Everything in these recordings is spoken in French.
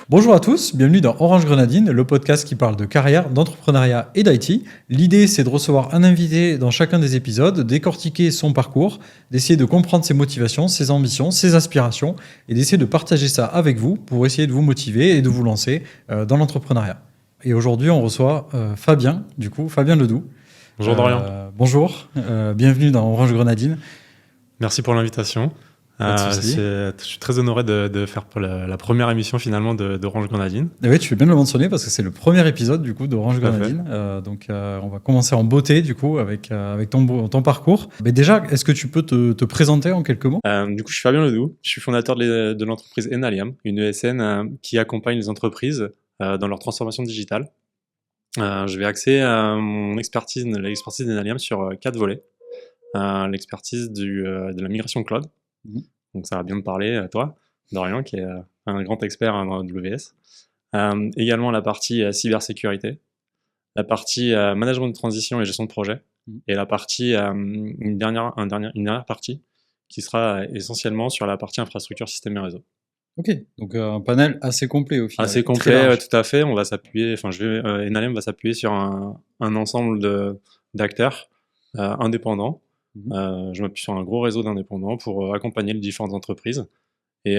Bonjour à tous, bienvenue dans Orange Grenadine, le podcast qui parle de carrière, d'entrepreneuriat et d'IT. L'idée, c'est de recevoir un invité dans chacun des épisodes, décortiquer son parcours, d'essayer de comprendre ses motivations, ses ambitions, ses aspirations et d'essayer de partager ça avec vous pour essayer de vous motiver et de vous lancer dans l'entrepreneuriat. Et aujourd'hui, on reçoit Fabien Ledoux. Bonjour Dorian. Bonjour, bienvenue dans Orange Grenadine. Merci pour l'invitation. Je suis très honoré de faire pour la première émission finalement d'Orange Grenadine. Et oui, tu fais bien de le mentionner parce que c'est le premier épisode du coup d'Orange Grenadine. Donc on va commencer en beauté du coup avec ton parcours. Mais déjà, est-ce que tu peux te présenter en quelques mots? Du coup, je suis Fabien Ledoux. Je suis fondateur de l'entreprise Enaliam, une ESN qui accompagne les entreprises dans leur transformation digitale. Je vais axer l'expertise d'Enaliam sur 4 volets. L'expertise de la migration cloud. Donc ça va bien me parler à toi, Dorian, qui est un grand expert dans AWS. Également la partie cybersécurité, la partie management de transition et gestion de projet, et la partie, une dernière partie qui sera essentiellement sur la partie infrastructure, système et réseau. Ok, donc un panel assez complet au final. Assez complet, tout à fait. On va s'appuyer, Enaliam va s'appuyer sur un ensemble d'acteurs indépendants. Je m'appuie sur un gros réseau d'indépendants pour accompagner les différentes entreprises et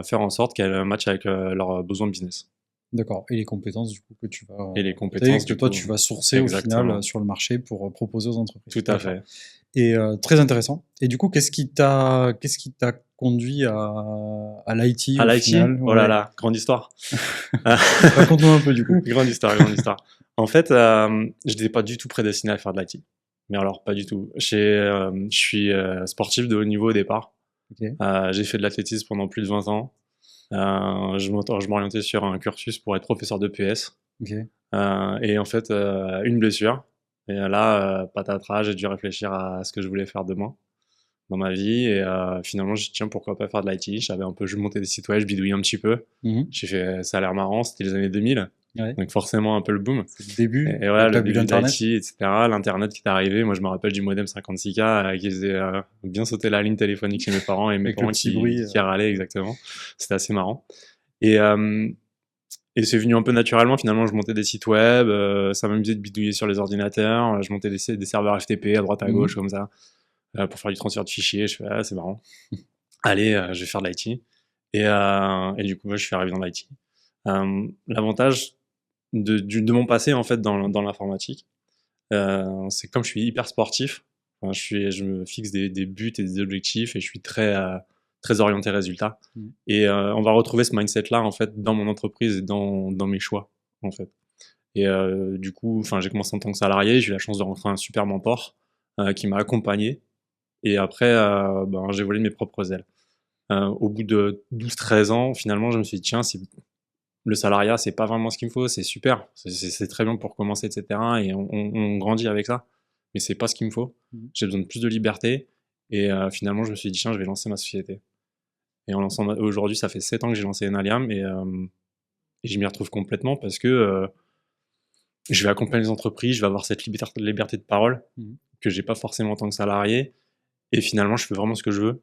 faire en sorte qu'elles matchent avec leurs besoins business. D'accord. Et les compétences du coup que tu vas tu vas sourcer Exactement. au final sur le marché pour proposer aux entreprises. Tout à fait. Et très intéressant. Et du coup, qu'est-ce qui t'a conduit à l'IT À au l'IT, final? oh là là, grande histoire. Raconte-nous un peu du coup. Grande histoire. En fait, je n'étais pas du tout prédestiné à faire de l'IT. Mais alors, pas du tout. Je suis sportif de haut niveau au départ. Okay. J'ai fait de l'athlétisme pendant plus de 20 ans. Je m'orientais sur un cursus pour être professeur de PS. Okay. Et en fait, une blessure. Et là, patatras, j'ai dû réfléchir à ce que je voulais faire demain dans ma vie. Et finalement, j'ai dit, tiens, pourquoi pas faire de l'IT? Je montais des sites web, je bidouillais un petit peu. J'ai fait, ça a l'air marrant, c'était les années 2000. Ouais. Donc forcément, un peu le boom. C'est le début. Et voilà, le début de l'IT, etc. L'Internet qui est arrivé. Moi, je me rappelle du modem 56K qui faisait bien sauter la ligne téléphonique chez mes parents et mes parents qui râlaient, exactement. C'était assez marrant. Et c'est venu un peu naturellement. Finalement, je montais des sites web. Ça m'amusait de bidouiller sur les ordinateurs. Je montais des serveurs FTP à droite à gauche, comme ça, pour faire du transfert de fichiers. Je fais, c'est marrant. Allez, je vais faire de l'IT. Et du coup, je suis arrivé dans l'IT. L'avantage de mon passé, en fait, dans l'informatique, c'est comme je suis hyper sportif, je me fixe des buts et des objectifs et je suis très orienté résultat. Et on va retrouver ce mindset-là, en fait, dans mon entreprise et dans mes choix, en fait. Et du coup, j'ai commencé en tant que salarié, j'ai eu la chance de rencontrer un super mentor qui m'a accompagné. Et après, j'ai volé mes propres ailes. Au bout de 12-13 ans, finalement, je me suis dit, tiens, le salariat, c'est pas vraiment ce qu'il me faut, c'est super, c'est très bien pour commencer, etc. Et on grandit avec ça, mais c'est pas ce qu'il me faut. J'ai besoin de plus de liberté. Et finalement, je me suis dit, tiens, je vais lancer ma société. Et aujourd'hui, ça fait 7 ans que j'ai lancé Enaliam et je m'y retrouve complètement parce que je vais accompagner les entreprises, je vais avoir cette liberté de parole que j'ai pas forcément en tant que salarié. Et finalement, je fais vraiment ce que je veux,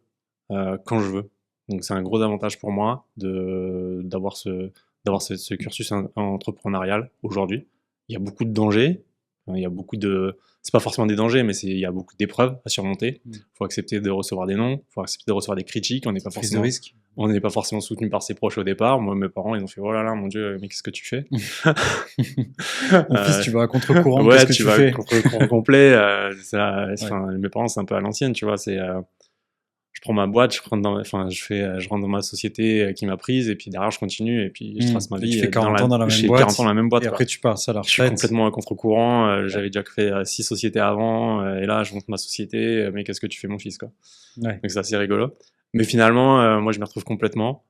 quand je veux. Donc c'est un gros avantage pour moi d'avoir ce cursus entrepreneurial aujourd'hui. Il y a beaucoup de dangers, c'est pas forcément des dangers, mais il y a beaucoup d'épreuves à surmonter. Il faut accepter de recevoir des noms, il faut accepter de recevoir des critiques. On n'est pas forcément soutenu par ses proches au départ. Moi, mes parents, ils ont fait, oh là là, mon Dieu, mais qu'est-ce que tu fais? Mon fils, tu vas à contre-courant. Ouais, qu'est-ce que tu vas fais? à contre-courant complet. Mes parents, c'est un peu à l'ancienne, tu vois. Je prends ma boîte, je rentre dans ma société qui m'a prise, et puis derrière, je continue, et puis je trace ma vie. Tu fais 40 ans dans la même boîte. 40 ans dans la même boîte. Et après, tu pars à la retraite. Je suis complètement à contre-courant. J'avais déjà fait 6 sociétés avant, et là, je monte ma société. Mais qu'est-ce que tu fais, mon fils, quoi? Ouais. Donc, c'est assez rigolo. Mais finalement, moi, je m'y retrouve complètement.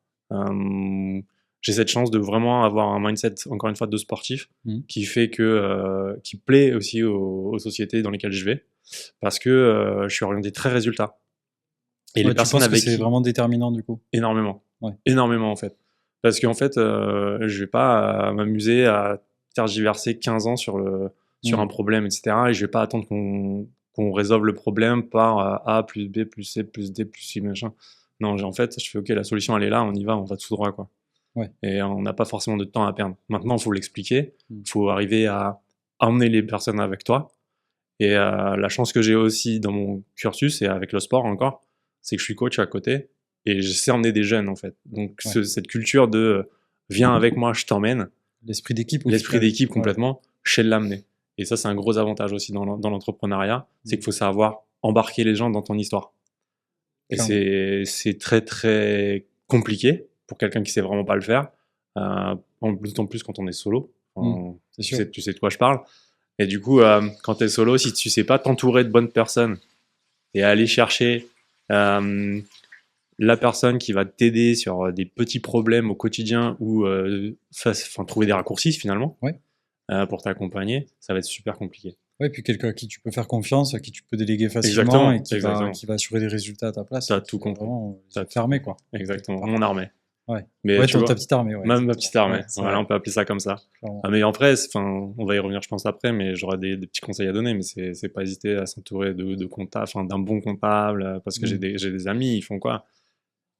J'ai cette chance de vraiment avoir un mindset, encore une fois, de sportif, qui fait qui plaît aussi aux sociétés dans lesquelles je vais, parce que je suis orienté très résultat. Et les personnes avec qui... c'est vraiment déterminant du coup? Énormément. Ouais. Énormément, en fait. Parce qu'en fait, je vais pas m'amuser à tergiverser 15 ans sur un problème, etc. Et je vais pas attendre qu'on résolve le problème par A plus B plus C plus D plus C, machin. Non, en fait, je fais, OK, la solution, elle est là, on y va, on va tout droit, quoi. Ouais. Et on n'a pas forcément de temps à perdre. Maintenant, il faut l'expliquer. Mm. Il faut arriver à emmener les personnes avec toi. Et la chance que j'ai aussi dans mon cursus et avec le sport encore, c'est que je suis coach à côté et je sais emmener des jeunes en fait. Donc cette culture de viens avec moi, je t'emmène. L'esprit d'équipe. L'esprit d'équipe complètement, je sais l'amener. Et ça, c'est un gros avantage aussi dans l'entrepreneuriat, c'est qu'il faut savoir embarquer les gens dans ton histoire. Et c'est très très compliqué pour quelqu'un qui sait vraiment pas le faire, d'autant plus quand on est solo. Tu sais de quoi je parle. Et du coup, quand tu es solo, si tu sais pas t'entourer de bonnes personnes et aller chercher la personne qui va t'aider sur des petits problèmes au quotidien ou trouver des raccourcis finalement pour t'accompagner, ça va être super compliqué. Ouais, puis quelqu'un à qui tu peux faire confiance, à qui tu peux déléguer facilement et qui va assurer des résultats à ta place. T'as tout compris. T'as fermé, quoi. Exactement. Mon armée. Ouais. Mais tu vois, ta petite armée. Même ma petite armée. Voilà, on peut appeler ça comme ça. Mais en vrai, on va y revenir, je pense, après, mais j'aurai des petits conseils à donner, mais c'est pas hésiter à s'entourer de comptables, d'un bon comptable, parce que j'ai des amis, ils font quoi?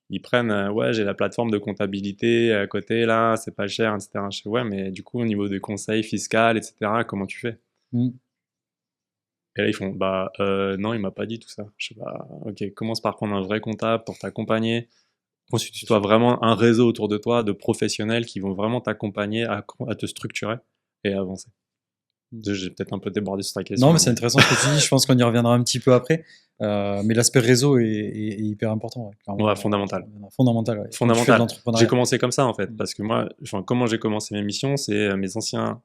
Ils prennent, j'ai la plateforme de comptabilité à côté, là, c'est pas cher, etc. Je fais, mais du coup, au niveau des conseils fiscaux, etc., comment tu fais? Et là, ils font, non, il m'a pas dit tout ça. Je sais pas, ok, commence par prendre un vrai comptable pour t'accompagner. Constitue-toi vraiment un réseau autour de toi de professionnels qui vont vraiment t'accompagner à te structurer et à avancer. J'ai peut-être un peu débordé sur ta question. Non, mais c'est intéressant ce que tu dis. Je pense qu'on y reviendra un petit peu après. Mais l'aspect réseau est hyper important. Fondamental. Fondamental. J'ai commencé comme ça, en fait. Parce que moi, comment j'ai commencé mes missions, c'est mes anciens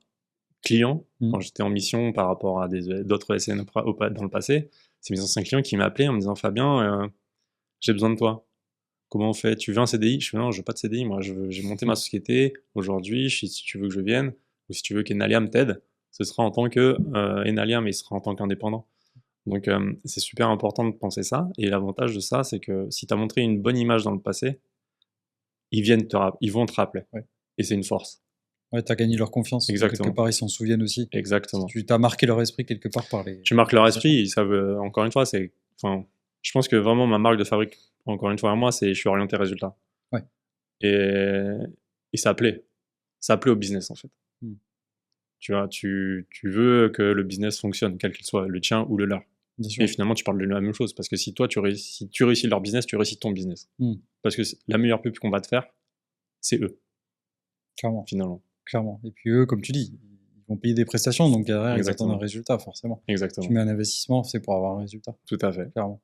clients, quand j'étais en mission par rapport à d'autres SN dans le passé, c'est mes anciens clients qui m'appelaient en me disant, Fabien, j'ai besoin de toi. Comment on fait? Tu veux un CDI? Je fais non, je veux pas de CDI. Moi, j'ai monté ma société aujourd'hui. Si tu veux que je vienne, ou si tu veux qu'Enaliam t'aide, ce sera en tant que Enaliam, mais il sera en tant qu'indépendant. Donc, c'est super important de penser ça. Et l'avantage de ça, c'est que si tu as montré une bonne image dans le passé, ils vont te rappeler. Ouais. Et c'est une force. Ouais, tu as gagné leur confiance. Exactement. Quelque part, ils s'en souviennent aussi. Exactement. Tu t'as marqué leur esprit quelque part par les. Tu marques leur esprit. Ils savent, encore une fois, je pense que vraiment ma marque de fabrique, encore une fois, à moi, c'est je suis orienté résultat. Ouais. Et ça plaît. Ça plaît au business, en fait. Tu vois, tu veux que le business fonctionne, quel qu'il soit, le tien ou le leur. Bien sûr. Et finalement, tu parles de la même chose. Parce que si toi, tu réussis leur business, tu réussis ton business. Parce que la meilleure pub qu'on va te faire, c'est eux. Clairement. Finalement. Clairement. Et puis eux, comme tu dis, ils vont payer des prestations, donc derrière, ils attendent un résultat, forcément. Exactement. Tu mets un investissement, c'est pour avoir un résultat. Tout à fait. Clairement.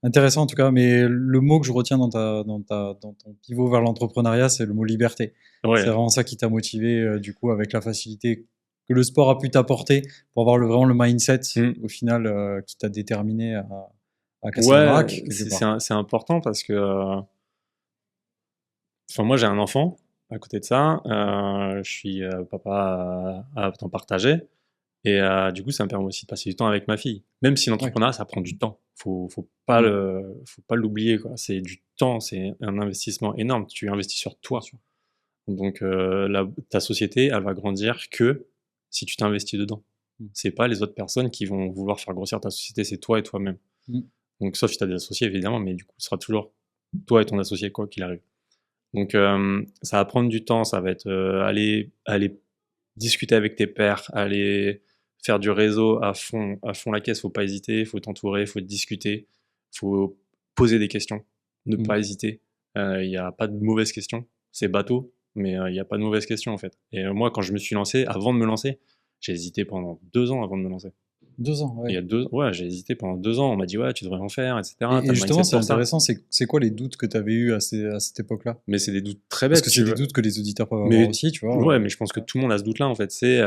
Intéressant en tout cas, mais le mot que je retiens dans ton pivot vers l'entrepreneuriat, c'est le mot liberté. Ouais. C'est vraiment ça qui t'a motivé, du coup, avec la facilité que le sport a pu t'apporter pour avoir vraiment le mindset, au final, qui t'a déterminé à casser le baraque. C'est important parce que moi, j'ai un enfant à côté de ça. Je suis papa à temps partagé. Et du coup, ça me permet aussi de passer du temps avec ma fille. Même si l'entrepreneuriat, ça prend du temps. Faut pas l'oublier, quoi. C'est du temps, c'est un investissement énorme. Tu investis sur toi. Donc, ta société, elle va grandir que si tu t'investis dedans. C'est pas les autres personnes qui vont vouloir faire grossir ta société, c'est toi et toi-même. Donc, sauf si tu as des associés, évidemment, mais du coup, ce sera toujours toi et ton associé, quoi qu'il arrive. Donc, ça va prendre du temps. Ça va être aller discuter avec tes pairs, aller faire du réseau à fond la caisse, faut pas hésiter, faut t'entourer, faut discuter, faut poser des questions, ne pas hésiter. Il n'y a pas de mauvaises questions, c'est bateau, mais il n'y a pas de mauvaises questions en fait. Et moi, quand je me suis lancé, avant de me lancer, j'ai hésité pendant 2 ans avant de me lancer. 2 ans, ouais. J'ai hésité pendant 2 ans. On m'a dit tu devrais en faire, etc. Et justement, c'est intéressant. C'est quoi les doutes que tu avais eu à cette époque-là? Mais c'est des doutes très bêtes. Parce que c'est des doutes que les auditeurs peuvent avoir aussi, tu vois. Ouais, mais je pense que tout le monde a ce doute-là en fait. C'est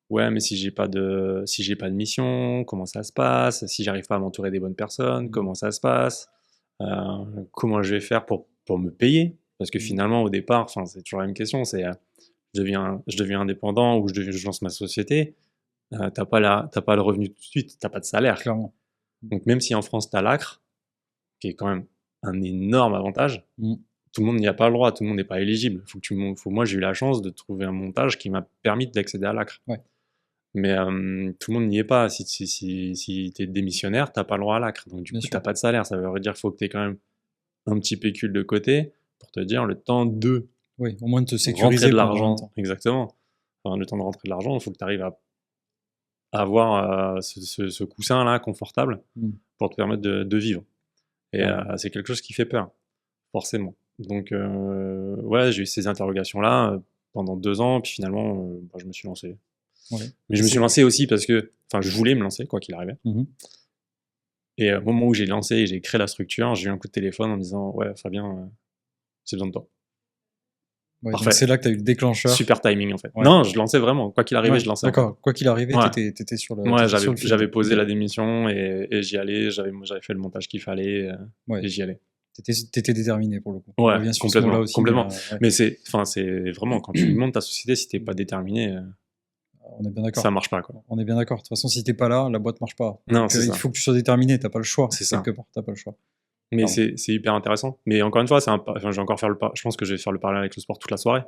mais si j'ai pas de mission, comment ça se passe? Si j'arrive pas à m'entourer des bonnes personnes, comment ça se passe? Comment je vais faire pour me payer? Parce que finalement, au départ, c'est toujours la même question. C'est je deviens indépendant ou je lance ma société. T'as pas le revenu tout de suite, t'as pas de salaire. Clairement. Donc même si en France t'as l'ACRE, qui est quand même un énorme avantage, tout le monde n'y a pas le droit, tout le monde n'est pas éligible. Moi, j'ai eu la chance de trouver un montage qui m'a permis d'accéder à l'ACRE. Ouais. Mais tout le monde n'y est pas. Si tu es démissionnaire, tu n'as pas le droit à l'ACRE. Donc, du coup, tu n'as pas de salaire. Ça veut dire qu'il faut que tu aies quand même un petit pécule de côté pour te dire le temps de Oui, au moins de te sécuriser. Rentrer de l'argent, exactement. Enfin, le temps de rentrer de l'argent, il faut que tu arrives à avoir ce coussin-là confortable pour te permettre de vivre. Et c'est quelque chose qui fait peur, forcément. Donc, ouais, j'ai eu ces interrogations-là pendant 2 ans, puis finalement, je me suis lancé. Ouais. Mais je me suis lancé aussi parce que, je voulais me lancer, quoi qu'il arrivait. Et au moment où j'ai lancé et j'ai créé la structure, j'ai eu un coup de téléphone en me disant « Ouais, Fabien, j'ai besoin de toi. » Ouais, donc c'est là que tu as eu le déclencheur. Super timing, en fait. Ouais. Non, je lançais vraiment. Quoi qu'il arrivait, je lançais. D'accord. Quoi qu'il arrivait, t'étais sur le. Ouais, j'avais posé la démission et j'y allais. J'avais fait le montage qu'il fallait et j'y allais. T'étais déterminé pour le coup. Ouais, complètement. Mais c'est vraiment quand tu montes ta société, si t'es pas déterminé, on est bien d'accord. Ça marche pas, quoi. On est bien d'accord. De toute façon, si t'es pas là, la boîte marche pas. Non, il faut que tu sois déterminé. T'as pas le choix. C'est ça. Quelque part, t'as pas le choix. Mais c'est hyper intéressant. Mais encore une fois, je vais encore faire je pense que je vais faire le parallèle avec le sport toute la soirée.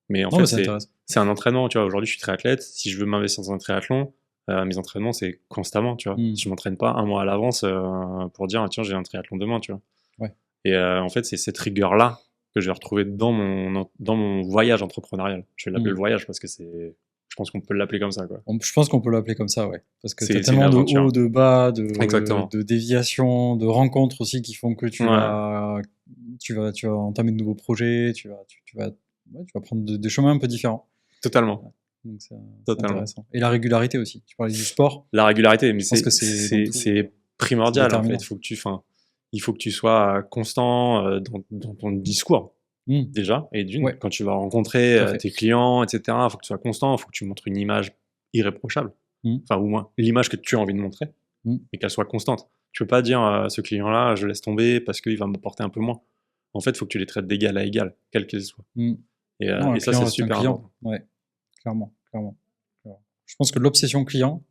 Mais en fait, c'est un entraînement. Tu vois, aujourd'hui, je suis triathlète. Si je veux m'investir dans un triathlon, mes entraînements, c'est constamment. Tu vois, je m'entraîne pas un mois à l'avance pour dire tiens, j'ai un triathlon demain. Tu vois. Ouais. Et en fait, c'est cette rigueur-là que je vais retrouver dans mon voyage entrepreneurial. Je vais l'appeler le voyage parce que je pense qu'on peut l'appeler comme ça, quoi. Je pense qu'on peut l'appeler comme ça, ouais. Parce que t'as tellement de hauts, de bas, de déviations, de rencontres aussi qui font que tu vas entamer de nouveaux projets, tu vas prendre des chemins un peu différents. Totalement. Donc c'est intéressant. Et la régularité aussi. Tu parlais du sport. La régularité, mais c'est primordial, en fait. Il faut que tu sois constant dans ton discours. Déjà, et quand tu vas rencontrer tes clients, etc., il faut que tu sois constant, il faut que tu montres une image irréprochable, enfin, au moins l'image que tu as envie de montrer, et qu'elle soit constante. Tu peux pas dire ce client-là, je laisse tomber parce qu'il va m'apporter un peu moins. En fait, il faut que tu les traites d'égal à égal, quel qu'il soit. Et ça, c'est super important. Ouais, clairement. Je pense que l'obsession client,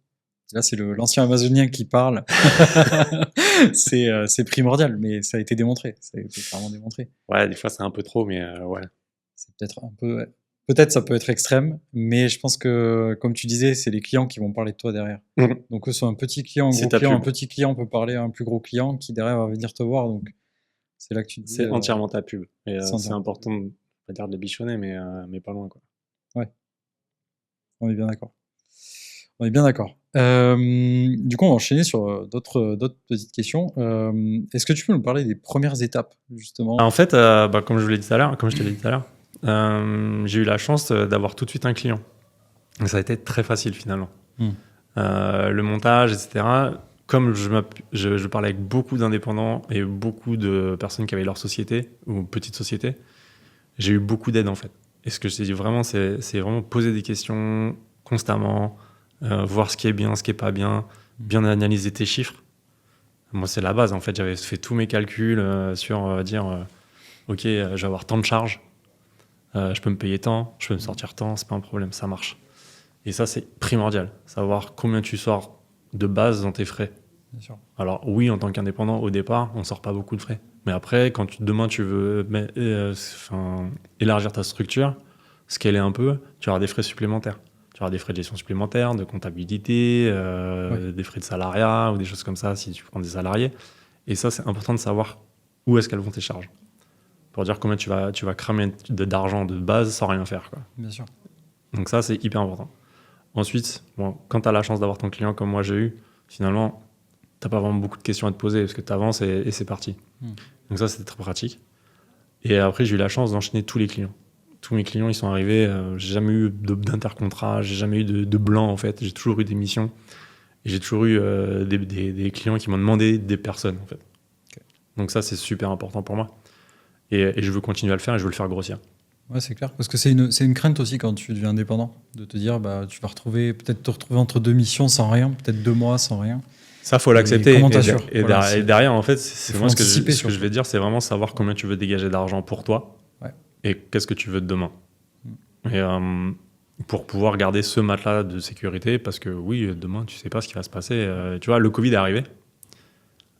là, c'est l'ancien amazonien qui parle. c'est primordial, mais ça a été démontré. Ça a été clairement démontré. Ouais, des fois, c'est un peu trop, mais ouais. C'est peut-être un peu... Peut-être ça peut être extrême, mais je pense que, comme tu disais, c'est les clients qui vont parler de toi derrière. Donc, que ce soit un petit client, un gros client, un petit client peut parler à un plus gros client qui derrière va venir te voir. Donc, c'est là que tu dis... C'est entièrement ta pub. Et c'est important, pas dire de les bichonner, mais pas loin, quoi. Ouais. On est bien d'accord. Du coup, on va enchaîner sur d'autres petites questions. Est-ce que tu peux nous parler des premières étapes, justement ? En fait, comme je te l'ai dit tout à l'heure, j'ai eu la chance d'avoir tout de suite un client. Donc, ça a été très facile, finalement. Le montage, etc. Comme je parlais avec beaucoup d'indépendants et beaucoup de personnes qui avaient leur société ou petites sociétés, j'ai eu beaucoup d'aide, en fait. Et ce que je t'ai dit vraiment, c'est vraiment poser des questions constamment, voir ce qui est bien, ce qui est pas bien analyser tes chiffres. Moi, c'est la base, en fait. J'avais fait tous mes calculs sur dire ok, je vais avoir tant de charges, je peux me payer tant, je peux me sortir tant, c'est pas un problème, ça marche. Et ça, c'est primordial, savoir combien tu sors de base dans tes frais. Bien sûr. Alors oui, en tant qu'indépendant, au départ, on sort pas beaucoup de frais. Mais après, quand demain tu veux élargir ta structure, scaler un peu, tu auras des frais supplémentaires. Tu auras des frais de gestion supplémentaires, de comptabilité, des frais de salariat ou des choses comme ça si tu prends des salariés. Et ça, c'est important de savoir où est-ce qu'elles vont tes charges. Pour dire combien tu vas cramer d'argent de base sans rien faire, quoi. Bien sûr. Donc ça, c'est hyper important. Ensuite, quand tu as la chance d'avoir ton client comme moi j'ai eu, finalement, tu n'as pas vraiment beaucoup de questions à te poser parce que tu avances et c'est parti. Donc ça, c'était très pratique. Et après, j'ai eu la chance d'enchaîner tous les clients. Tous mes clients, ils sont arrivés. J'ai jamais eu d'intercontrat, j'ai jamais eu de blanc, en fait. J'ai toujours eu des missions. Et j'ai toujours eu des clients qui m'ont demandé des personnes, en fait. Okay. Donc ça, c'est super important pour moi. Et je veux continuer à le faire et je veux le faire grossir. Ouais, c'est clair. Parce que c'est une crainte aussi quand tu deviens indépendant, de te dire, tu vas peut-être te retrouver entre deux missions sans rien, peut-être 2 mois sans rien. Ça, faut l'accepter. Comment t'assures ? Et derrière, en fait, c'est moi ce que je vais dire, c'est vraiment savoir combien tu veux dégager d'argent pour toi et qu'est-ce que tu veux de demain. Et pour pouvoir garder ce matelas de sécurité, parce que oui, demain, tu sais pas ce qui va se passer. Tu vois, le Covid est arrivé.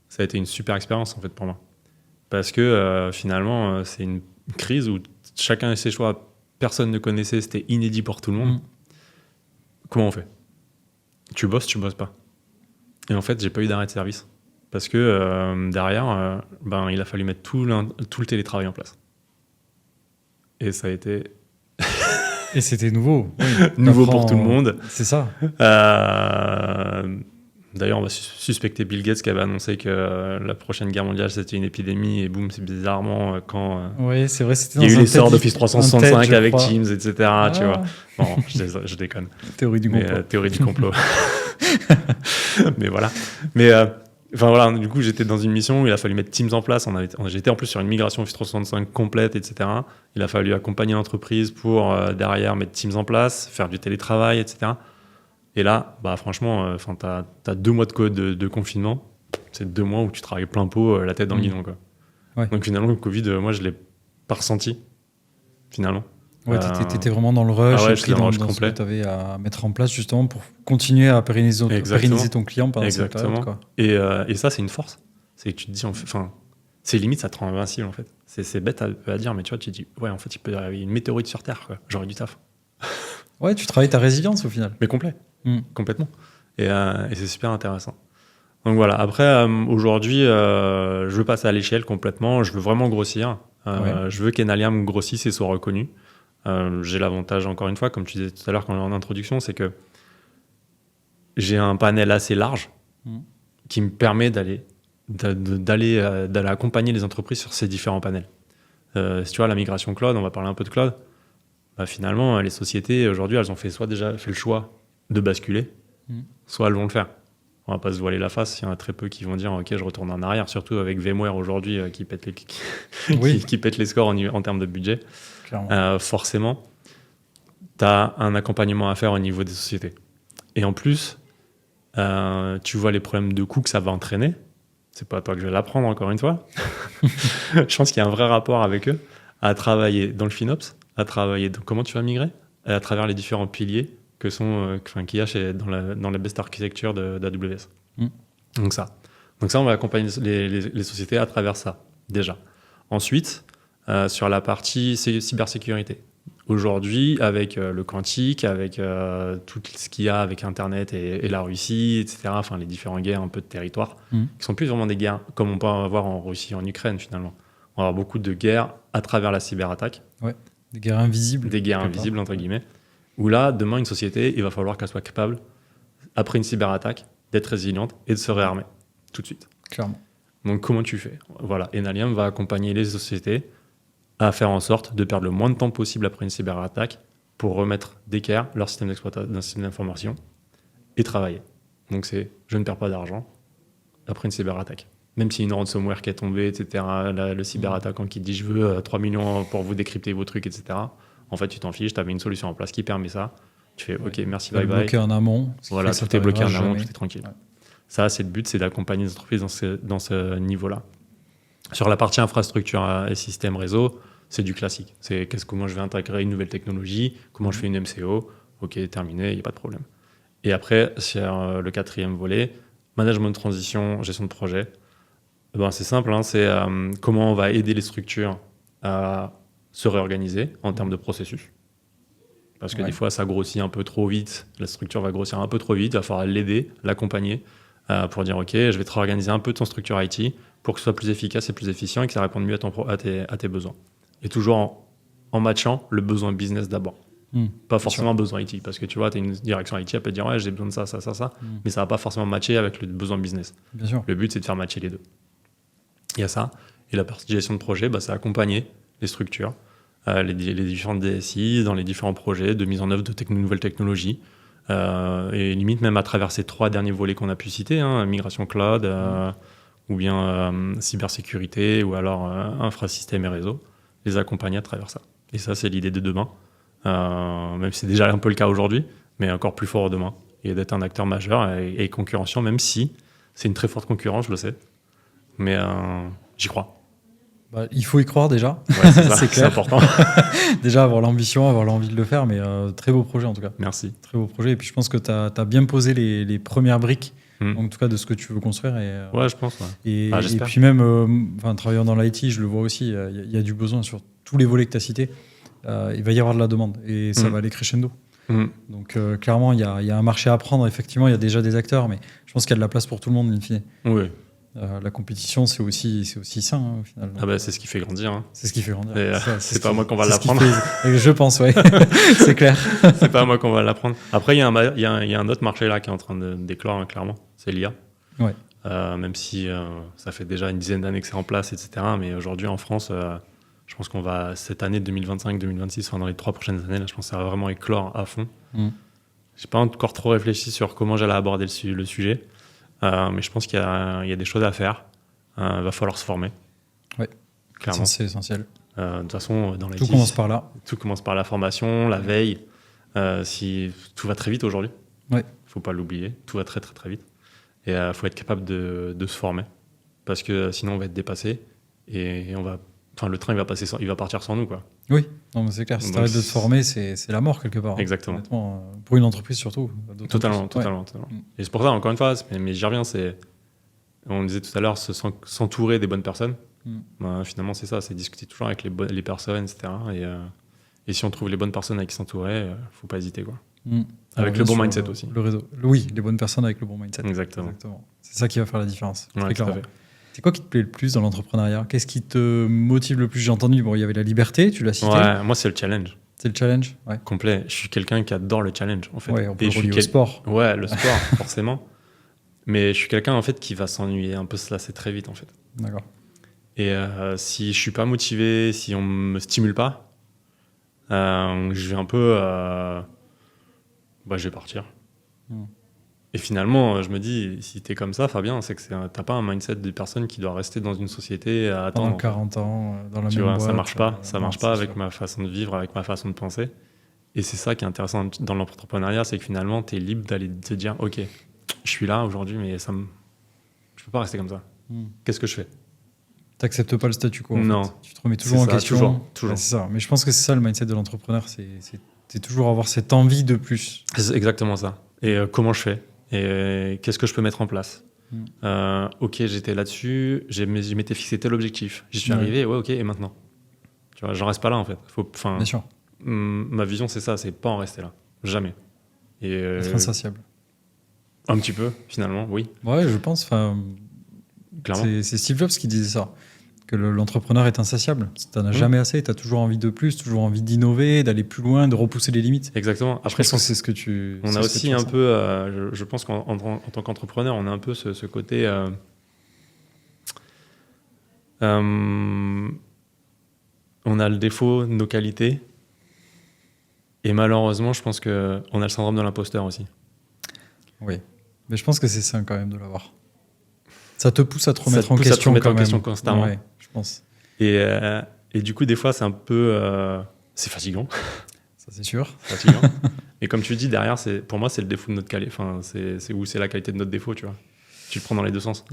Ça a été une super expérience, en fait, pour moi. Parce que finalement, c'est une crise où chacun a ses choix, personne ne connaissait, c'était inédit pour tout le monde. Comment on fait ? Tu bosses pas. Et en fait, j'ai pas eu d'arrêt de service. Parce que derrière, il a fallu mettre tout le télétravail en place. Et ça a été... Et c'était nouveau. Oui. Nouveau pour tout le monde. C'est ça. D'ailleurs, on va suspecter Bill Gates qui avait annoncé que la prochaine guerre mondiale, c'était une épidémie. Et boum, c'est bizarrement quand oui, c'est vrai, c'était il y a eu l'essor d'Office 365 avec Teams, etc. Tu vois. Non, je déconne. Théorie du complot. Théorie du complot. Mais voilà. Mais enfin voilà, du coup, j'étais dans une mission où il a fallu mettre Teams en place. J'étais en plus sur une migration Office 365 complète, etc. Il a fallu accompagner l'entreprise pour derrière mettre Teams en place, faire du télétravail, etc. Et là, bah, franchement, t'as 2 mois de code de confinement. C'est 2 mois où tu travailles plein pot, la tête dans le guidon, quoi. Ouais. Donc finalement, le Covid, moi, je ne l'ai pas ressenti, finalement. Ouais, t'étais vraiment dans le rush, j'étais dans le rush dans complet. Ce que tu avais à mettre en place justement pour continuer à pérenniser ton client pendant cette période. Quoi. Et ça, c'est une force. C'est que tu te dis, c'est limite, ça te rend invincible, en fait. C'est bête à dire, mais tu vois, tu te dis, ouais, en fait, il peut y avoir une météorite sur Terre, quoi. J'aurais du taf. Ouais, tu travailles ta résilience au final. Mais complet. Complètement. Et c'est super intéressant. Donc voilà, après, aujourd'hui, je veux passer à l'échelle complètement, je veux vraiment grossir. Je veux qu'Enalium grossisse et soit reconnu. J'ai l'avantage, encore une fois, comme tu disais tout à l'heure en introduction, c'est que j'ai un panel assez large qui me permet d'aller accompagner les entreprises sur ces différents panels. Si tu vois, la migration cloud, on va parler un peu de cloud, bah, finalement, les sociétés, aujourd'hui, elles ont soit déjà fait le choix de basculer, soit elles vont le faire. On va pas se voiler la face, il y en a très peu qui vont dire ok, je retourne en arrière, surtout avec VMware aujourd'hui qui pète les scores en termes de budget. Forcément, tu as un accompagnement à faire au niveau des sociétés. Et en plus, tu vois les problèmes de coûts que ça va entraîner. C'est pas à toi que je vais l'apprendre, encore une fois. Je pense qu'il y a un vrai rapport avec eux à travailler dans le FinOps, à travailler dans comment tu vas migrer, et à travers les différents piliers qu'il y a dans la best architecture d'AWS. Donc ça, on va accompagner les sociétés à travers ça, déjà. Ensuite, sur la partie cybersécurité. Aujourd'hui, avec le quantique, avec tout ce qu'il y a avec Internet et la Russie, etc., enfin les différentes guerres un peu de territoire, qui sont plus vraiment des guerres comme on peut en avoir en Russie, en Ukraine finalement. On va avoir beaucoup de guerres à travers la cyberattaque. Ouais, des guerres invisibles. Des guerres invisibles, entre guillemets. Où là, demain, une société, il va falloir qu'elle soit capable, après une cyberattaque, d'être résiliente et de se réarmer tout de suite. Clairement. Donc, comment tu fais ? Voilà, Enalium va accompagner les sociétés à faire en sorte de perdre le moins de temps possible après une cyberattaque pour remettre d'équerre leur système d'exploitation, d'un système d'information et travailler. Donc, je ne perds pas d'argent après une cyberattaque. Même si une ransomware qui est tombée, etc., le cyberattaquant qui dit « je veux 3 millions pour vous décrypter vos trucs, etc. » En fait, tu t'en fiches, tu avais une solution en place qui permet ça. Tu fais OK, merci, bye bye. Bloqué en amont. Voilà, tout est bloqué en amont, tout est tranquille. Ouais. Ça, c'est le but, c'est d'accompagner les entreprises dans ce niveau-là. Sur la partie infrastructure et système réseau, c'est du classique. C'est comment je vais intégrer une nouvelle technologie, comment je fais une MCO. OK, terminé, il n'y a pas de problème. Et après, sur le 4e volet, management de transition, gestion de projet. Ben, c'est simple, hein, c'est comment on va aider les structures à se réorganiser en termes de processus. Parce que des fois, ça grossit un peu trop vite. La structure va grossir un peu trop vite. Il va falloir l'aider, l'accompagner pour dire « Ok, je vais te réorganiser un peu ton structure IT pour que ce soit plus efficace et plus efficient et que ça réponde mieux à tes besoins. » Et toujours en matchant le besoin business d'abord. Pas forcément un besoin IT. Parce que tu vois, tu as une direction IT, elle peut te dire « Ouais, j'ai besoin de ça, ça, ça, ça. » Mais ça ne va pas forcément matcher avec le besoin business. Bien sûr. Le but, c'est de faire matcher les deux. Il y a ça. Et la partie gestion de projet, c'est accompagner les structures, les différentes DSI dans les différents projets de mise en œuvre de nouvelles technologies. Et limite, même à travers ces 3 derniers volets qu'on a pu citer, hein, migration cloud, ou bien cybersécurité, ou alors infrasystème et réseau, les accompagner à travers ça. Et ça, c'est l'idée de demain. Même si c'est déjà un peu le cas aujourd'hui, mais encore plus fort demain. Et d'être un acteur majeur et concurrentiel, même si c'est une très forte concurrence, je le sais. Mais j'y crois. Bah, il faut y croire déjà. Ouais, c'est important. Déjà avoir l'ambition, avoir l'envie de le faire, mais très beau projet en tout cas. Merci. Très beau projet. Et puis je pense que tu as bien posé les premières briques, en tout cas de ce que tu veux construire. Ouais, je pense. Ouais. Et puis même, travaillant dans l'IT, je le vois aussi, il y a du besoin sur tous les volets que tu as cités. Il va y avoir de la demande et ça va aller crescendo. Donc clairement, il y a un marché à prendre. Effectivement, il y a déjà des acteurs, mais je pense qu'il y a de la place pour tout le monde, in fine. Oui. La compétition, c'est aussi sain, hein, au final. Ah bah, c'est ce qui fait grandir. Hein. C'est ce qui fait grandir. C'est pas moi qu'on va l'apprendre. Je pense, ouais. C'est clair. C'est pas moi qu'on va l'apprendre. Après, il y a un autre marché là qui est en train de d'éclore, hein, clairement. C'est l'IA. Ouais. Même si ça fait déjà une dizaine d'années que c'est en place, etc. Mais aujourd'hui, en France, je pense qu'on va, cette année 2025-2026, enfin dans les 3 prochaines années, là, je pense que ça va vraiment éclore à fond. J'ai pas encore trop réfléchi sur comment j'allais aborder le sujet. Mais je pense qu'il y a des choses à faire. Il va falloir se former. Oui, clairement. C'est essentiel. De toute façon, dans tout commence par là. Tout commence par la formation, la veille. Si tout va très vite aujourd'hui. Il faut pas l'oublier. Tout va très très très vite. Et il faut être capable de se former. Parce que sinon, on va être dépassé. Et le train, il va partir sans nous, quoi. Oui, non, mais c'est clair. Si tu arrêtes de te former, c'est la mort quelque part. Exactement. Pour une entreprise surtout. Totalement. Et c'est pour ça, encore une fois, mais j'y reviens, on disait tout à l'heure, s'entourer des bonnes personnes. Finalement, c'est ça, c'est discuter toujours avec les personnes, etc. Et si on trouve les bonnes personnes avec qui s'entourer, faut pas hésiter, quoi. Avec le bon mindset aussi. Le réseau. Oui, les bonnes personnes avec le bon mindset. Exactement. C'est ça qui va faire la différence. Ouais, tout à fait. C'est quoi qui te plaît le plus dans l'entrepreneuriat? Qu'est-ce qui te motive le plus? J'ai entendu, il y avait la liberté, tu l'as cité. Ouais, moi, c'est le challenge. C'est le challenge, ouais. Complet. Je suis quelqu'un qui adore le challenge, en fait. Ouais, on peut le relier au sport. Ouais, le sport, forcément. Mais je suis quelqu'un, en fait, qui va s'ennuyer, un peu se lasser très vite, en fait. D'accord. Et si je suis pas motivé, si on me stimule pas, je vais un peu... je vais partir. Et finalement, je me dis, si t'es comme ça, Fabien, c'est que t'as pas un mindset de personne qui doit rester dans une société à attendre. Pendant 40 ans, dans la tu même vois, boîte. Ça marche pas. Ça marche pas avec sûr. ma façon de vivre, avec ma façon de penser. Et c'est ça qui est intéressant dans l'entrepreneuriat, c'est que finalement, t'es libre d'aller te dire, OK, je suis là aujourd'hui, mais je peux pas rester comme ça. Qu'est-ce que je fais? T'acceptes pas le statu quo. Non. En fait. Tu te remets toujours en question. Toujours. Ouais, c'est ça. Mais je pense que c'est ça le mindset de l'entrepreneur, c'est toujours avoir cette envie de plus. C'est exactement ça. Et comment je fais? Et qu'est-ce que je peux mettre en place? OK, j'étais là-dessus, je m'étais fixé tel objectif. J'y suis arrivé, OK, et maintenant? Tu vois, j'en reste pas là, en fait. Bien sûr. Ma vision, c'est ça, c'est pas en rester là. Jamais. Être insatiable. Un petit peu, finalement, oui. Ouais, je pense. Clairement. C'est Steve Jobs qui disait ça. Que l'entrepreneur est insatiable. Tu n'en as jamais assez, tu as toujours envie de plus, toujours envie d'innover, d'aller plus loin, de repousser les limites. Exactement. Après, je pense que c'est ce que tu... On a aussi un peu, je pense qu'en tant qu'entrepreneur, on a un peu ce côté... on a le défaut de nos qualités. Et malheureusement, je pense qu'on a le syndrome de l'imposteur aussi. Oui. Mais je pense que c'est sain quand même de l'avoir. Ça te pousse à te remettre en question. Ça te pousse à te remettre en question constamment. Ouais, je pense. Et du coup, des fois, c'est un peu... c'est fatigant. Ça, c'est sûr. C'est fatigant. Mais comme tu dis, derrière, pour moi, c'est le défaut de notre qualité. Enfin, c'est la qualité de notre défaut, tu vois. Tu le prends dans les deux sens.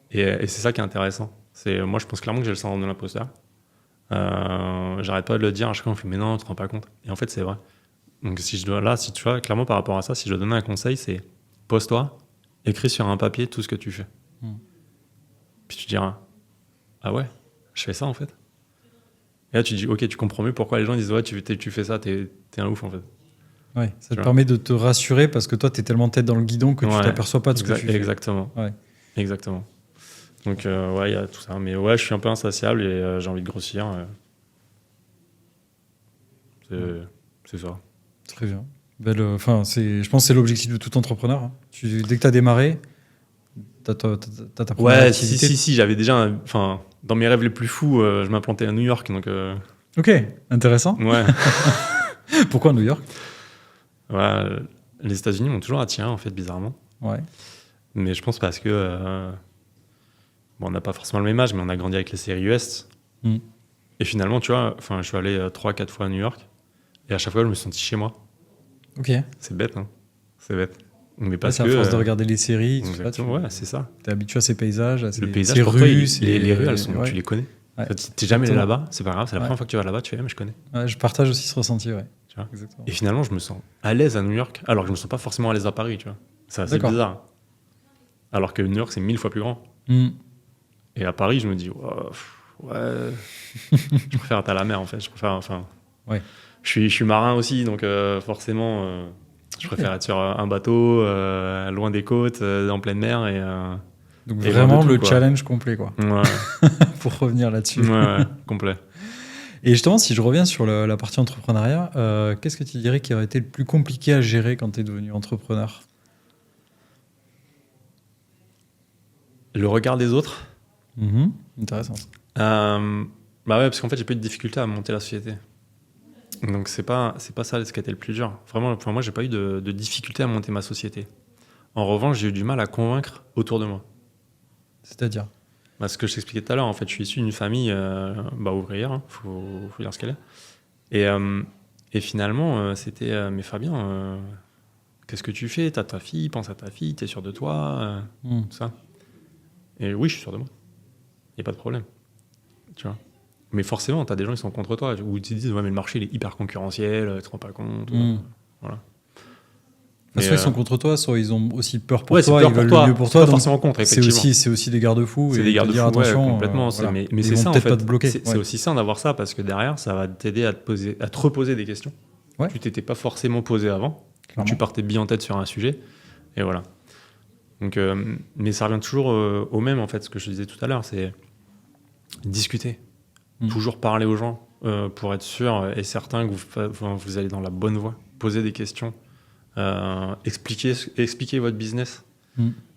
Et c'est ça qui est intéressant. Moi, je pense clairement que j'ai le syndrome de l'imposteur. J'arrête pas de le dire à chaque fois, on fait mais non, tu te rends pas compte. Et en fait, c'est vrai. Donc, si tu vois, clairement, par rapport à ça, si je dois donner un conseil, c'est pose-toi, écris sur un papier tout ce que tu fais. Puis tu diras, ah ouais, je fais ça en fait. Et là, tu dis, ok, tu comprends mieux pourquoi les gens disent, ouais, tu fais ça, t'es un ouf en fait. Ouais, ça te permet de te rassurer parce que toi, t'es tellement tête dans le guidon que tu t'aperçois pas de ce que tu fais. Exactement. Ouais. Exactement. Donc, il y a tout ça. Mais ouais, je suis un peu insatiable et j'ai envie de grossir. C'est ça. Très bien. Je pense que c'est l'objectif de tout entrepreneur. Hein. Dès que tu as démarré, t'as ta première activité. Si, j'avais déjà... dans mes rêves les plus fous, je m'implantais à New York. Donc, Ok, intéressant. Ouais. Pourquoi New York? Ouais, les États-Unis m'ont toujours attiré, en fait, bizarrement. Ouais. Mais je pense parce que... on n'a pas forcément le même âge, mais on a grandi avec les séries US. Et finalement, tu vois, je suis allé 3-4 fois à New York. Et à chaque fois, je me suis senti chez moi. Ok. C'est bête, hein. C'est bête. Mais parce c'est à force de regarder les séries. Ouais, c'est ça. T'es habitué à ces paysages, à ces rues. Les rues, tu les connais. Ouais. T'es jamais allé là-bas, c'est pas grave. C'est la première fois que tu vas là-bas, tu fais, mais je connais. Ouais, je partage aussi ce ressenti, ouais. Tu vois. Et finalement, je me sens à l'aise à New York, alors que je me sens pas forcément à l'aise à Paris, tu vois. C'est assez bizarre. Alors que New York, c'est 1000 fois plus grand. Et à Paris, je me dis, ouais, je préfère être à la mer, en fait. Ouais. Je suis marin aussi, donc forcément, je préfère être sur un bateau, loin des côtes, en pleine mer. Donc vraiment le challenge complet, quoi. Ouais. Pour revenir là-dessus. Ouais, complet. Et justement, si je reviens sur la partie entrepreneuriat, qu'est-ce que tu dirais qui aurait été le plus compliqué à gérer quand tu es devenu entrepreneur ? Le regard des autres. Intéressant. Bah ouais, parce qu'en fait, j'ai pas eu de difficulté à monter la société. Donc c'est pas ça ce qui a été le plus dur. Vraiment, pour moi, j'ai pas eu de difficulté à monter ma société. En revanche, j'ai eu du mal à convaincre autour de moi. C'est-à-dire ? Ce que je t'expliquais tout à l'heure, en fait, je suis issu d'une famille ouvrière, hein, faut dire ce qu'elle est. Et finalement, c'était mais Fabien, qu'est-ce que tu fais ? T'as ta fille, pense à ta fille, t'es sûr de toi, tout ça. Et oui, je suis sûr de moi. Y a pas de problème. Tu vois. Mais forcément, t'as des gens qui sont contre toi, ou qui te disent ouais, mais le marché il est hyper concurrentiel, tu te rends pas compte. Voilà. Soit ils sont contre toi, soit ils ont aussi peur pour toi, peur ils veulent toi. le mieux pour toi. Pas forcément contre, effectivement. C'est aussi des garde-fous. C'est des garde-fous, attention, complètement. voilà. Mais c'est ça, en fait. Pas te bloquer. C'est aussi ça d'avoir ça, parce que derrière, ça va t'aider à te reposer des questions. Ouais. Tu t'étais pas forcément posé avant. Tu partais bien en tête sur un sujet. Et voilà. Donc, mais ça revient toujours au même, en fait, ce que je disais tout à l'heure, c'est discuter. Toujours parler aux gens pour être sûr et certain que vous allez dans la bonne voie. Poser des questions. Expliquer votre business.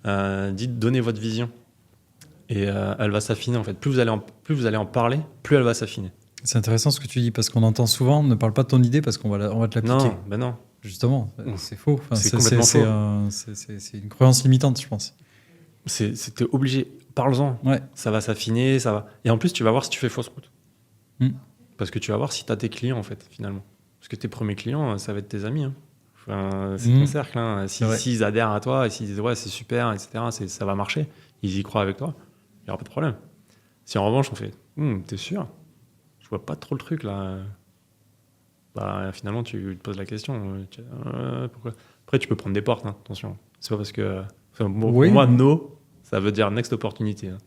Donnez votre vision. Et elle va s'affiner, en fait. Plus vous allez en parler, plus elle va s'affiner. C'est intéressant ce que tu dis, parce qu'on entend souvent, ne parle pas de ton idée parce qu'on va te l'appliquer. Non, ben non. Justement, c'est faux. C'est complètement faux. C'est une croyance limitante, je pense. C'était obligé. Parle-en. Ouais. Ça va s'affiner, ça va. Et en plus, tu vas voir si tu fais fausse route. Parce que tu vas voir si tu as tes clients, en fait, finalement. Parce que tes premiers clients, ça va être tes amis. Hein. Enfin, c'est ton cercle. Hein. S'ils adhèrent à toi et s'ils disent ouais, c'est super, etc., ça va marcher, ils y croient avec toi, il n'y aura pas de problème. Si en revanche, on fait t'es sûr ? Je vois pas trop le truc là. Bah, finalement, tu te poses la question. Pourquoi ? Après, tu peux prendre des portes, hein, attention. C'est pas parce que. Pour moi, no, ça veut dire next opportunity. Hein.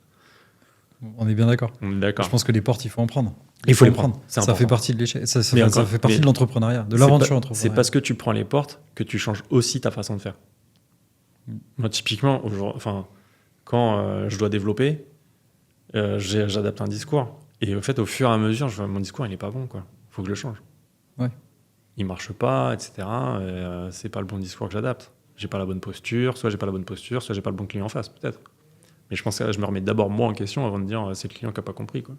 On est bien d'accord. D'accord. Je pense que les portes, il faut en prendre. Il faut les prendre. Ça fait partie de l'échec. Ça fait partie de l'entrepreneuriat, de l'aventure entrepreneuriale. C'est parce que tu prends les portes que tu changes aussi ta façon de faire. Moi, typiquement, quand je dois développer, j'adapte un discours. Et en fait, au fur et à mesure, je vois mon discours, il n'est pas bon. Il faut que je le change. Ouais. Il ne marche pas, etc. C'est pas le bon discours que j'adapte. J'ai pas la bonne posture, soit j'ai pas la bonne posture, soit j'ai pas le bon client en face, peut-être. Mais je pense que je me remets d'abord moi en question avant de dire c'est le client qui n'a pas compris. Quoi.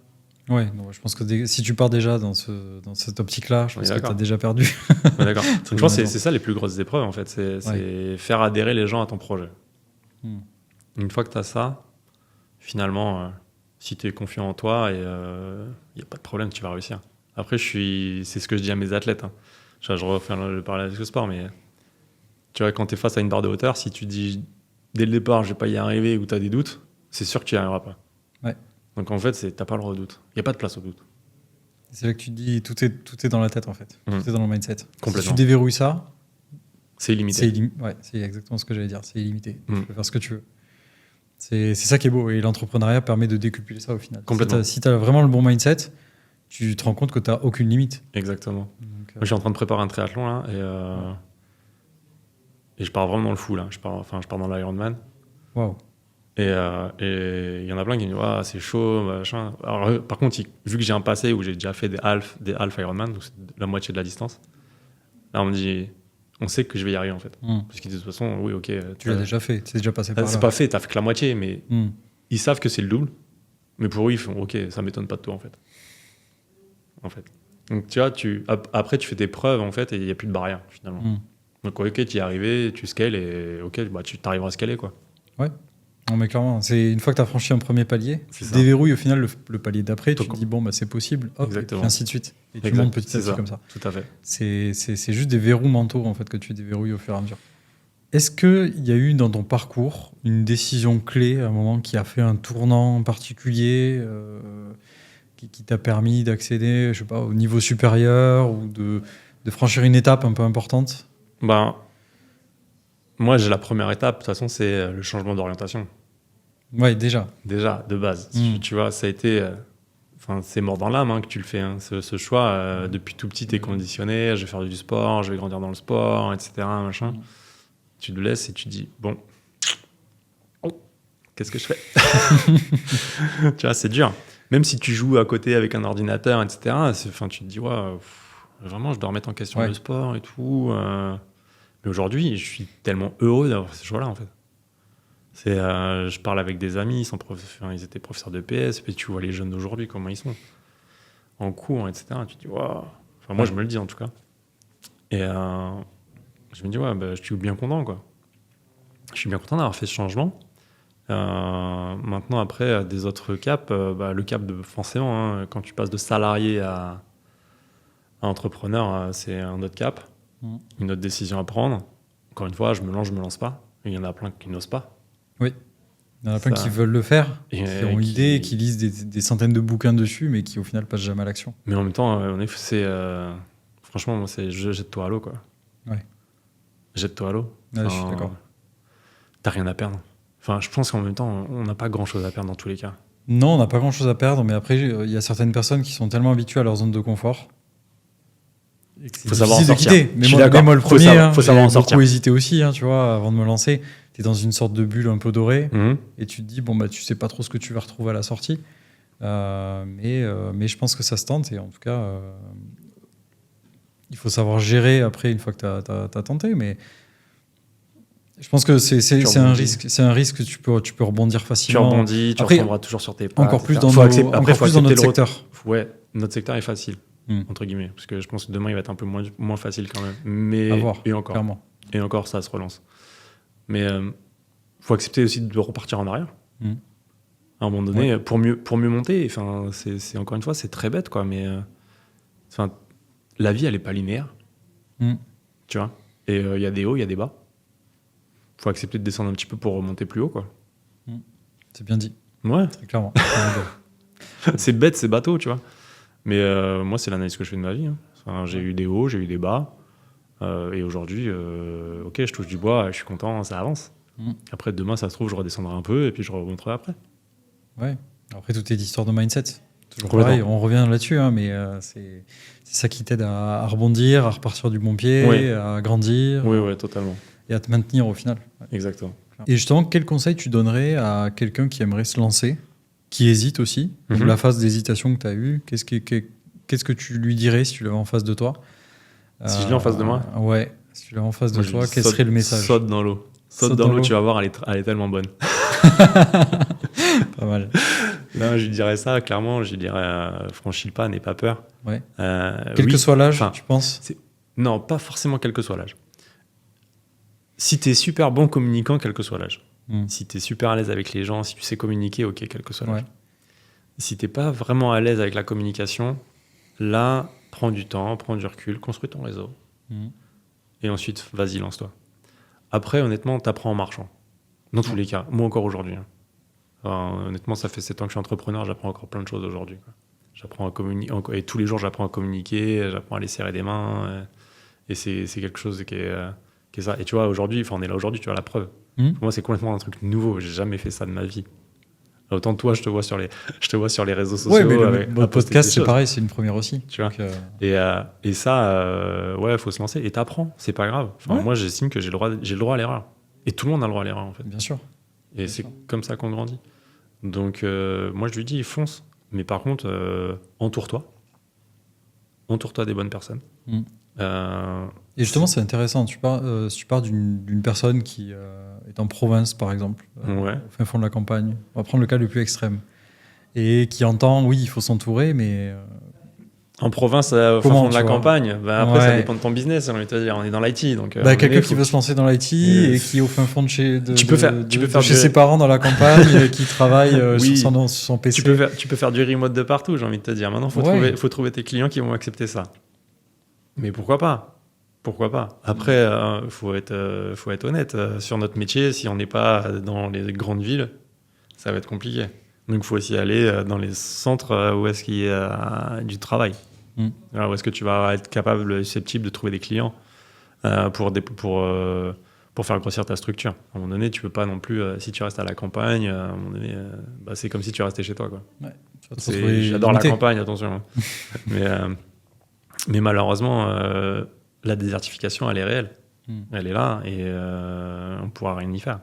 Ouais, non, je pense que si tu pars déjà dans cette optique-là, je pense que tu as déjà perdu. Ouais, d'accord. Donc, je pense que c'est ça les plus grosses épreuves, en fait. C'est faire adhérer les gens à ton projet. Une fois que tu as ça, finalement, si tu es confiant en toi, il n'y a pas de problème, tu vas réussir. Après, c'est ce que je dis à mes athlètes. Hein. Je refais le parallèle avec le sport, mais tu vois, quand tu es face à une barre de hauteur, si tu dis dès le départ, je ne vais pas y arriver ou tu as des doutes, c'est sûr que tu n'y arriveras pas. Ouais. Donc en fait, tu n'as pas le droit au doute. Il n'y a pas de place au doute. C'est là que tu te dis, tout est dans la tête en fait. Tout est dans le mindset. Complètement. Si tu déverrouilles ça, c'est illimité. C'est exactement ce que j'allais dire. C'est illimité. Tu peux faire ce que tu veux. C'est ça qui est beau. Et l'entrepreneuriat permet de décupler ça au final. Complètement. Si tu as vraiment le bon mindset, tu te rends compte que tu n'as aucune limite. Exactement. Donc, moi, je suis en train de préparer un triathlon là, et je pars vraiment dans le fou là. Je pars dans l'Ironman. Waouh. Et il y en a plein qui me disent ah, c'est chaud, machin. Alors, par contre, vu que j'ai un passé où j'ai déjà fait des half Ironman, donc c'est la moitié de la distance, là on me dit on sait que je vais y arriver en fait. Parce qu'ils disent de toute façon, oui, ok. Tu l'as déjà fait, c'est déjà passé par là. C'est pas fait, t'as fait que la moitié, mais ils savent que c'est le double. Mais pour eux, ils font ok, ça m'étonne pas de toi en fait. Donc tu vois, après tu fais tes preuves en fait et il n'y a plus de barrière finalement. Donc ok, tu y es arrivé, tu scales et ok, tu t'arriveras à scaler quoi. Ouais. Non mais clairement, c'est une fois que tu as franchi un premier palier, tu déverrouilles au final le palier d'après, tu te dis bon bah c'est possible, hop, et puis ainsi de suite. Et tu montes petit à petit comme ça. Tout à fait. C'est juste des verrous mentaux en fait que tu déverrouilles au fur et à mesure. Est-ce qu'il y a eu dans ton parcours une décision clé à un moment qui a fait un tournant particulier qui t'a permis d'accéder, je sais pas, au niveau supérieur ou de franchir une étape un peu importante ? Moi, j'ai la première étape, de toute façon, c'est le changement d'orientation. Ouais, déjà. Déjà, de base. Tu vois, ça a été... c'est mort dans l'âme que tu le fais. Hein. Ce choix, depuis tout petit, t'es conditionné, je vais faire du sport, je vais grandir dans le sport, etc. Machin. Tu le laisses et tu dis, bon, qu'est-ce que je fais? Tu vois, c'est dur. Même si tu joues à côté avec un ordinateur, etc., tu te dis, vraiment, je dois remettre en question le sport et tout. Mais aujourd'hui, je suis tellement heureux d'avoir ce choix-là, en fait. Je parle avec des amis, ils étaient professeurs de PS, puis tu vois les jeunes d'aujourd'hui, comment ils sont. En cours, etc. Tu te dis, waouh. Enfin, moi, je me le dis, en tout cas. Et je me dis, je suis bien content, quoi. Je suis bien content d'avoir fait ce changement. Maintenant, après, des autres caps, le cap de forcément, quand tu passes de salarié à entrepreneur, c'est un autre cap, une autre décision à prendre. Encore une fois, je me lance pas. Il y en a plein qui n'osent pas. Oui, il y en a plein qui veulent le faire, qui ont l'idée, qui lisent des centaines de bouquins dessus, mais qui au final passent jamais à l'action. Mais en même temps, franchement, moi, jette-toi à l'eau, quoi. Ouais. Jette-toi à l'eau. Je suis d'accord. T'as rien à perdre. Enfin, je pense qu'en même temps, on n'a pas grand-chose à perdre dans tous les cas. Non, on n'a pas grand-chose à perdre, mais après, il y a certaines personnes qui sont tellement habituées à leur zone de confort. Il faut savoir en sortir. Mais moi, le premier, faut savoir en sortir. J'ai beaucoup hésité aussi, tu vois, avant de me lancer. Tu es dans une sorte de bulle un peu dorée, et tu te dis, tu sais pas trop ce que tu vas retrouver à la sortie. Mais je pense que ça se tente, et en tout cas, il faut savoir gérer après, une fois que tu as tenté, mais... Je pense que c'est un risque que tu peux rebondir facilement. Tu rebondis, tu retomberas toujours sur tes pas. Encore plus dans notre secteur. Ouais, notre secteur est facile, entre guillemets, parce que je pense que demain il va être un peu moins facile quand même. Mais à voir, et encore, clairement. Et encore, ça se relance. Mais faut accepter aussi de repartir en arrière. À un moment donné, pour mieux monter. Enfin, c'est encore une fois, c'est très bête, quoi. Mais la vie, elle est pas linéaire. Tu vois. Et il y a des hauts, il y a des bas. Faut accepter de descendre un petit peu pour remonter plus haut, quoi. C'est bien dit. Ouais. Très clairement. C'est bête, c'est bateau, tu vois. Mais moi, c'est l'analyse que je fais de ma vie. J'ai eu des hauts, j'ai eu des bas. Et aujourd'hui, je touche du bois, je suis content, ça avance. Après, demain, ça se trouve, je redescendrai un peu et puis je remonterai après. Ouais. Après, tout est d'histoire de mindset. Toujours pareil, on revient là-dessus, mais c'est ça qui t'aide à rebondir, à repartir du bon pied, à grandir. Oui, totalement. Et à te maintenir au final. Exactement. Et justement, quel conseil tu donnerais à quelqu'un qui aimerait se lancer, qui hésite aussi, donc la phase d'hésitation que tu as eue, qu'est-ce que tu lui dirais si tu l'avais en face de toi? Si je l'ai en face de moi? Ouais, si tu l'avais en face de toi, quel serait le message? Saute dans l'eau. Saute dans l'eau, tu vas voir, elle est tellement bonne. Pas mal. Non, je lui dirais ça, clairement, je lui dirais franchis le pas, n'aie pas peur. Ouais. Quel que soit l'âge, tu penses? Non, pas forcément quel que soit l'âge. Si tu es super bon communicant, quel que soit l'âge. Si tu es super à l'aise avec les gens, si tu sais communiquer, ok, quel que soit l'âge. Si tu n'es pas vraiment à l'aise avec la communication, là, prends du temps, prends du recul, construis ton réseau. Et ensuite, vas-y, lance-toi. Après, honnêtement, tu apprends en marchant. Dans tous les cas. Moi, encore aujourd'hui. Honnêtement, ça fait 7 ans que je suis entrepreneur, j'apprends encore plein de choses aujourd'hui. J'apprends à communiquer. Et tous les jours, j'apprends à communiquer, j'apprends à les serrer des mains. Et c'est quelque chose qui est ça. Et tu vois, aujourd'hui, on est là aujourd'hui, tu vois la preuve. Pour moi, c'est complètement un truc nouveau. J'ai jamais fait ça de ma vie. Autant toi, je te vois sur les réseaux sociaux. Ouais, mais le podcast, c'est pareil, c'est une première aussi. Tu vois. Et ça, faut se lancer. Et t'apprends, c'est pas grave. Moi, j'estime que j'ai le droit à l'erreur. Et tout le monde a le droit à l'erreur, en fait. Bien sûr. Et c'est comme ça qu'on grandit. Donc, moi, je lui dis, fonce. Mais par contre, entoure-toi. Entoure-toi des bonnes personnes. Et justement, c'est intéressant. Si tu pars d'une personne qui est en province, par exemple, au fin fond de la campagne, on va prendre le cas le plus extrême, et qui entend, oui, il faut s'entourer, mais... En province, au fin fond de la campagne, après, ça dépend de ton business, on est dans l'IT. Donc, quelqu'un qui veut se lancer dans l'IT et qui est au fin fond de chez ses parents dans la campagne, qui travaille sur son PC. Tu peux faire du remote de partout, j'ai envie de te dire. Maintenant, il faut trouver tes clients qui vont accepter ça. Mais pourquoi pas? Après, faut être honnête. Sur notre métier, si on n'est pas dans les grandes villes, ça va être compliqué. Donc, il faut aussi aller dans les centres où est-ce qu'il y a du travail. Où est-ce que tu vas être capable, susceptible de trouver des clients pour faire grossir ta structure. À un moment donné, tu peux pas non plus, si tu restes à la campagne, à un moment donné, c'est comme si tu restais chez toi, quoi. J'adore la campagne, attention. Mais malheureusement, la désertification, elle est réelle. Elle est là et on ne pourra rien y faire.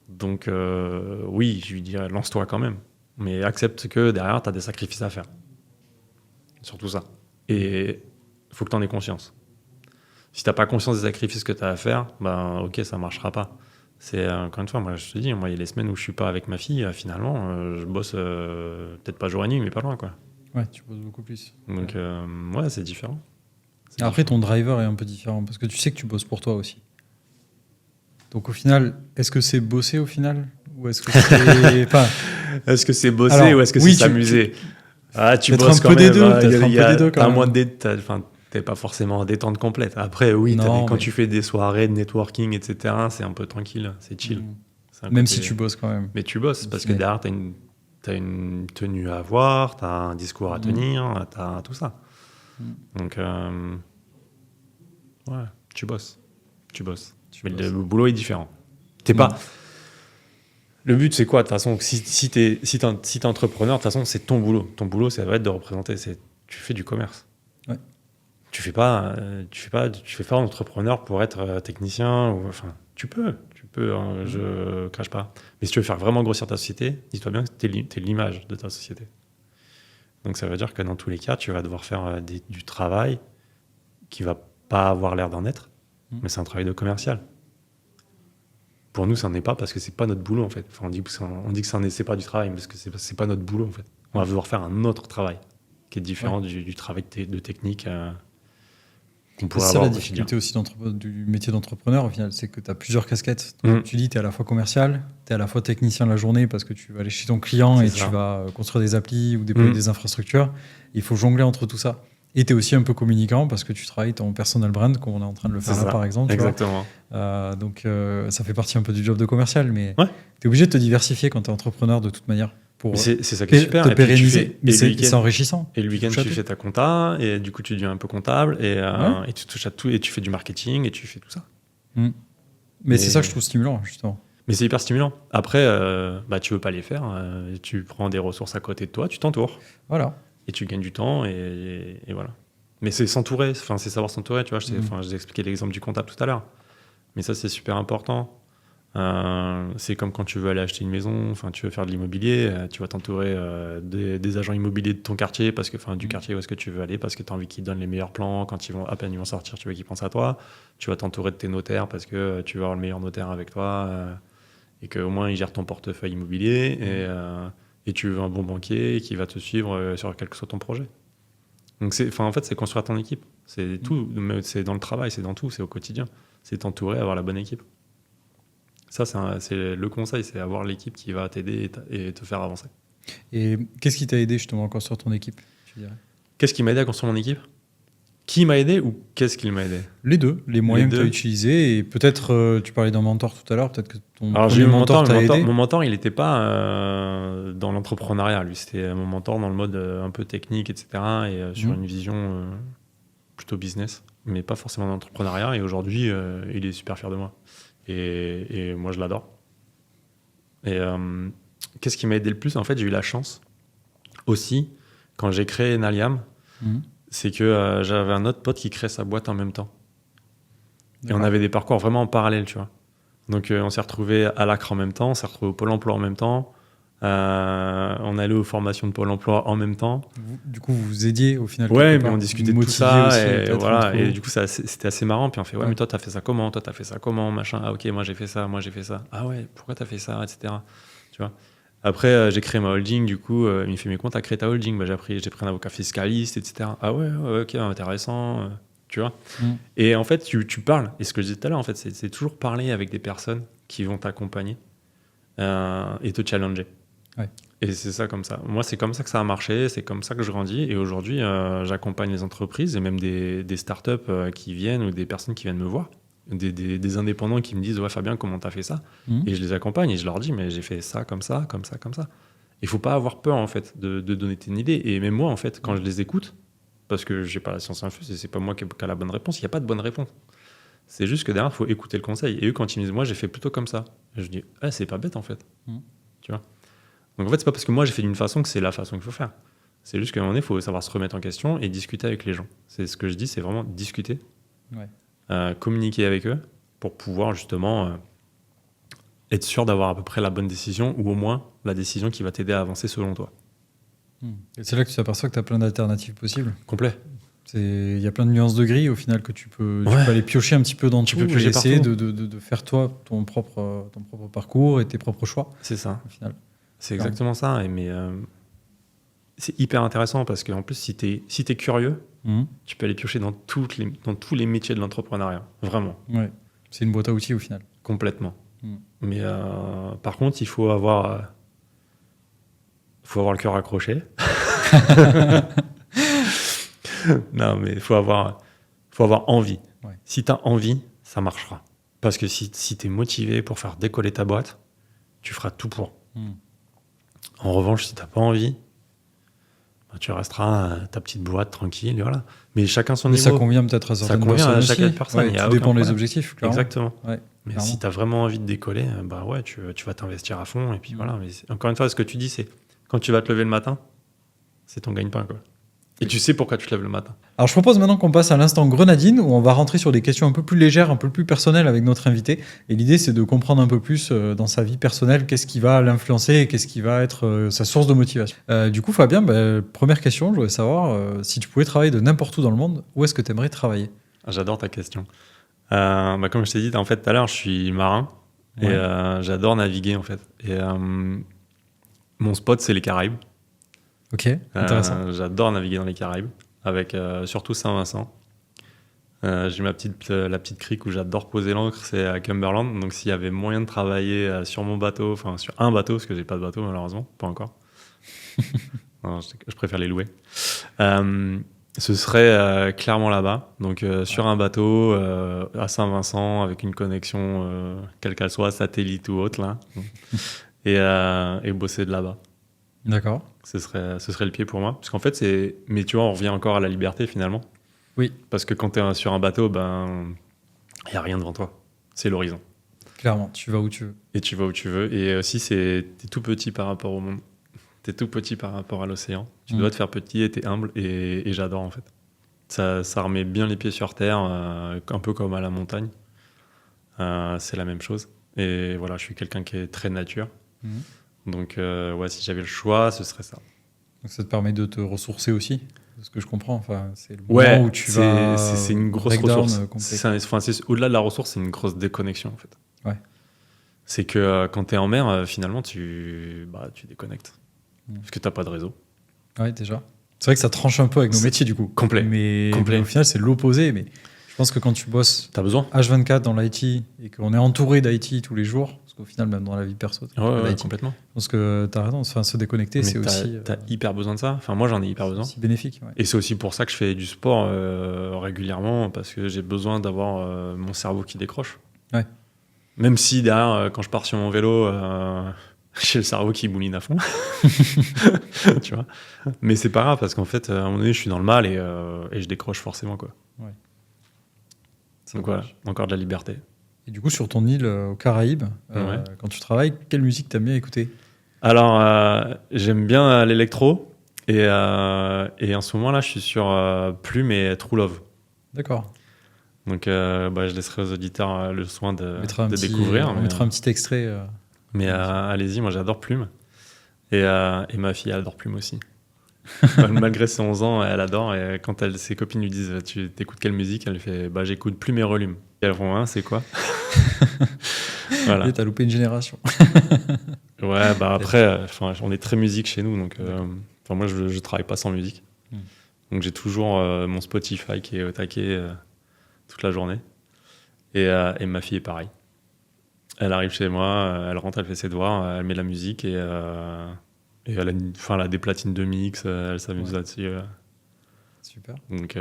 Donc, oui, je lui dirais, lance-toi quand même. Mais accepte que derrière, tu as des sacrifices à faire. Surtout ça. Et il faut que tu en aies conscience. Si tu n'as pas conscience des sacrifices que tu as à faire, ben, ok, ça ne marchera pas. C'est, encore une fois, moi, je te dis, moi, il y a les semaines où je ne suis pas avec ma fille, finalement, je bosse peut-être pas jour et nuit, mais pas loin, quoi. Ouais, tu bosses beaucoup plus. Donc, ouais, c'est différent. Après, ton driver est un peu différent, parce que tu sais que tu bosses pour toi aussi. Donc, au final, est-ce que c'est bosser, au final? Ou est-ce que c'est... enfin, est-ce que c'est bosser ou est-ce que c'est s'amuser? Ah, tu bosses quand même. T'as moins de t'es pas forcément en détente complète. Après, oui, quand tu fais des soirées de networking, etc., c'est un peu tranquille, c'est chill. Même si tu bosses quand même. Mais tu bosses, parce que derrière, t'as une tenue à avoir, t'as un discours à tenir, t'as tout ça. Donc, ouais, tu bosses. Mais le boulot est différent. T'es pas... Le but, c'est quoi? De toute façon, si t'es entrepreneur, de toute façon, c'est ton boulot. Ton boulot, ça va être de représenter. Tu fais du commerce. Ouais. Tu fais pas entrepreneur pour être technicien. Enfin, tu peux. Hein, je crache pas. Mais si tu veux faire vraiment grossir ta société, dis-toi bien que t'es l'image de ta société. Donc, ça veut dire que dans tous les cas, tu vas devoir faire du travail qui va pas avoir l'air d'en être, mais c'est un travail de commercial. Pour nous, ça n'en est pas parce que c'est pas notre boulot en fait. Enfin, on dit que c'est pas du travail parce que c'est pas notre boulot en fait. On va devoir faire un autre travail qui est différent du travail de technique qu'on pourrait avoir. C'est ça la difficulté aussi du métier d'entrepreneur au final, c'est que tu as plusieurs casquettes. Donc, tu dis tu es à la fois commercial, tu es à la fois technicien la journée parce que tu vas aller chez ton client et tu vas construire des applis ou déployer des infrastructures. Il faut jongler entre tout ça. Et tu es aussi un peu communicant parce que tu travailles ton personal brand, comme on est en train de le faire là, par exemple. Exactement. Donc, ça fait partie un peu du job de commercial, mais tu es obligé de te diversifier quand tu es entrepreneur de toute manière. C'est ça qui est super. Te pérenniser. Mais c'est enrichissant. Et le week-end, tu fais ta compta, et du coup, tu deviens un peu comptable, et tu touches à tout, et tu fais du marketing, et tu fais tout ça. Mais c'est ça que je trouve stimulant, justement. Mais c'est hyper stimulant. Après, tu veux pas les faire, tu prends des ressources à côté de toi, tu t'entoures. Voilà. Et tu gagnes du temps, et voilà. Mais c'est s'entourer, enfin, c'est savoir s'entourer, tu vois. Je vous ai expliqué l'exemple du comptable tout à l'heure. Mais ça, c'est super important. C'est comme quand tu veux aller acheter une maison, enfin, tu veux faire de l'immobilier, tu vas t'entourer des agents immobiliers de ton quartier, parce que, du quartier où est-ce que tu veux aller, parce que tu as envie qu'ils donnent les meilleurs plans. Quand à peine ils vont sortir, tu veux qu'ils pensent à toi. Tu vas t'entourer de tes notaires, parce que tu veux avoir le meilleur notaire avec toi, et qu'au moins ils gèrent ton portefeuille immobilier. Et tu veux un bon banquier qui va te suivre sur quel que soit ton projet. Donc, en fait, c'est construire ton équipe. C'est tout. C'est dans le travail, c'est dans tout, c'est au quotidien. C'est t'entourer, avoir la bonne équipe. Ça, c'est le conseil, c'est avoir l'équipe qui va t'aider et te faire avancer. Et qu'est-ce qui t'a aidé justement à construire ton équipe, tu dirais? Qu'est-ce qui m'a aidé à construire mon équipe? Qui m'a aidé ou qu'est-ce qui m'a aidé? Les deux, les moyens que tu as utilisés. Et peut-être, tu parlais d'un mentor tout à l'heure, peut-être que ton mentor t'a aidé. Mon mentor, il n'était pas dans l'entrepreneuriat. Lui, c'était mon mentor dans le mode un peu technique, etc. Et sur une vision plutôt business, mais pas forcément d'entrepreneuriat. Et aujourd'hui, il est super fier de moi. Et moi, je l'adore. Et qu'est-ce qui m'a aidé le plus? En fait, j'ai eu la chance aussi, quand j'ai créé Naliam, c'est que j'avais un autre pote qui crée sa boîte en même temps. Et on avait des parcours vraiment en parallèle, tu vois. Donc, on s'est retrouvés à l'ACRE en même temps, on s'est retrouvés au Pôle emploi en même temps, on allait aux formations de Pôle emploi en même temps. Du coup, vous vous aidiez au final? Ouais, mais on discutait de tout ça, aussi, voilà. Et du coup, c'était assez marrant. Puis on fait, mais toi, t'as fait ça comment? Toi, t'as fait ça comment? Machin. Ah, ok, moi, j'ai fait ça. Ah ouais, pourquoi t'as fait ça? Etc. Tu vois. Après, j'ai créé ma holding, du coup, il me fait, mais comment t'as créé ta holding? J'ai pris un avocat fiscaliste, etc. Ah ouais, ok, intéressant, tu vois. Et en fait, tu parles, et ce que je disais tout à l'heure, en fait, c'est toujours parler avec des personnes qui vont t'accompagner et te challenger. Ouais. Et c'est ça comme ça. Moi, c'est comme ça que ça a marché, c'est comme ça que je grandis. Et aujourd'hui, j'accompagne les entreprises et même des startups qui viennent ou des personnes qui viennent me voir. Des indépendants qui me disent, ouais Fabien, comment t'as fait ça? Et je les accompagne et je leur dis, mais j'ai fait ça, comme ça, comme ça, comme ça. Il faut pas avoir peur en fait de donner une idée. Et même moi en fait, quand je les écoute, parce que j'ai pas la science infuse et c'est pas moi qui a la bonne réponse, il n'y a pas de bonne réponse. C'est juste que derrière, il faut écouter le conseil. Et eux, quand ils me disent, moi j'ai fait plutôt comme ça, et je dis, c'est pas bête en fait. Tu vois. Donc en fait, c'est pas parce que moi j'ai fait d'une façon que c'est la façon qu'il faut faire. C'est juste qu'à un moment donné, il faut savoir se remettre en question et discuter avec les gens. C'est ce que je dis, c'est vraiment discuter. Ouais. Communiquer avec eux pour pouvoir justement être sûr d'avoir à peu près la bonne décision ou au moins la décision qui va t'aider à avancer selon toi. Et c'est là que tu t'aperçois que tu as plein d'alternatives possibles. Complet. Il y a plein de nuances de gris au final que tu peux aller piocher un petit peu dans tout et essayer de faire toi ton propre parcours et tes propres choix. C'est ça. Au final. C'est exactement ça. Mais c'est hyper intéressant parce qu'en plus, si t'es curieux, tu peux aller piocher dans tous les métiers de l'entrepreneuriat. Vraiment. Ouais. C'est une boîte à outils au final. Complètement. Mais par contre, il faut avoir le cœur accroché. Non, mais il faut avoir envie. Ouais. Si tu as envie, ça marchera. Parce que si tu es motivé pour faire décoller ta boîte, tu feras tout pour. En revanche, si tu n'as pas envie, tu resteras à ta petite boîte tranquille. Voilà. Mais chacun son niveau. Ça convient peut-être à certaines personnes. Ça convient à chaque personne. Ouais, tout dépend des objectifs. Clairement. Exactement. Ouais, mais si tu as vraiment envie de décoller, tu vas t'investir à fond. Et puis voilà. Mais encore une fois, ce que tu dis, c'est quand tu vas te lever le matin, c'est ton gagne-pain, quoi. Et tu sais pourquoi tu te lèves le matin. Alors je propose maintenant qu'on passe à l'instant grenadine où on va rentrer sur des questions un peu plus légères, un peu plus personnelles avec notre invité. Et l'idée c'est de comprendre un peu plus dans sa vie personnelle qu'est-ce qui va l'influencer et qu'est-ce qui va être sa source de motivation. Du coup Fabien, première question, je voudrais savoir si tu pouvais travailler de n'importe où dans le monde, où est-ce que tu aimerais travailler ? J'adore ta question. Comme je t'ai dit en fait tout à l'heure, je suis marin et j'adore naviguer en fait. Et mon spot c'est les Caraïbes. Ok, intéressant. J'adore naviguer dans les Caraïbes, avec surtout Saint-Vincent. J'ai la petite crique où j'adore poser l'ancre, c'est à Cumberland. Donc s'il y avait moyen de travailler sur mon bateau, enfin sur un bateau, parce que j'ai pas de bateau malheureusement, pas encore. Non, je préfère les louer. Ce serait clairement là-bas, donc sur un bateau à Saint-Vincent avec une connexion quelle qu'elle soit, satellite ou autre là, et bosser de là-bas. D'accord. Ce serait le pied pour moi. Parce qu'en fait, mais tu vois, on revient encore à la liberté finalement. Oui. Parce que quand tu es sur un bateau, il n'y a rien devant toi. C'est l'horizon. Clairement, tu vas où tu veux. Et tu vas où tu veux. Et aussi, t'es tout petit par rapport au monde. T'es tout petit par rapport à l'océan. Tu dois te faire petit et t'es humble. Et j'adore en fait. Ça remet bien les pieds sur terre, un peu comme à la montagne. C'est la même chose. Et voilà, je suis quelqu'un qui est très nature. Donc, si j'avais le choix, ce serait ça. Donc, ça te permet de te ressourcer aussi, de ce que je comprends. Enfin, c'est le moment où tu vas. C'est une grosse ressource. Au-delà de la ressource, c'est une grosse déconnexion, en fait. Ouais. C'est que quand tu es en mer, finalement, tu déconnectes. Parce que tu n'as pas de réseau. Ouais, déjà. C'est vrai que ça tranche un peu avec nos métiers, du coup. Complet. Mais au final, c'est l'opposé. Mais je pense que quand tu bosses H24 dans l'IT et qu'on est entouré d'IT tous les jours, parce qu'au final, même dans la vie perso, complètement. Je pense que tu as raison, se déconnecter, mais c'est aussi. Tu as hyper besoin de ça. Enfin, moi, j'en ai hyper besoin. C'est bénéfique. Ouais. Et c'est aussi pour ça que je fais du sport régulièrement, parce que j'ai besoin d'avoir mon cerveau qui décroche. Ouais. Même si derrière, quand je pars sur mon vélo, j'ai le cerveau qui bouline à fond. Tu vois. Mais c'est pas grave, parce qu'en fait, à un moment donné, je suis dans le mal et je décroche forcément, quoi. Ouais. Donc voilà, encore de la liberté. Et du coup, sur ton île aux Caraïbes, quand tu travailles, quelle musique t'aimes bien écouter ? Alors, j'aime bien l'électro. Et en ce moment-là, je suis sur Plume et True Love. D'accord. Donc, je laisserai aux auditeurs le soin de découvrir. On mettra un petit extrait. Mais allez-y, moi j'adore Plume. Et ma fille, elle adore Plume aussi. Malgré ses 11 ans, elle adore. Et quand ses copines lui disent « Tu t'écoutes quelle musique ?» Elle fait « J'écoute Plume et Relume. » Et elles font « C'est quoi ?» Voilà. Et t'as loupé une génération. Ouais, après, on est très musique chez nous. Donc, moi, je travaille pas sans musique. Donc, j'ai toujours mon Spotify qui est au taquet toute la journée. Et ma fille est pareil. Elle arrive chez moi, elle rentre, elle fait ses devoirs, elle met de la musique et elle a des platines de mix, elle s'amuse là-dessus. Super. Donc,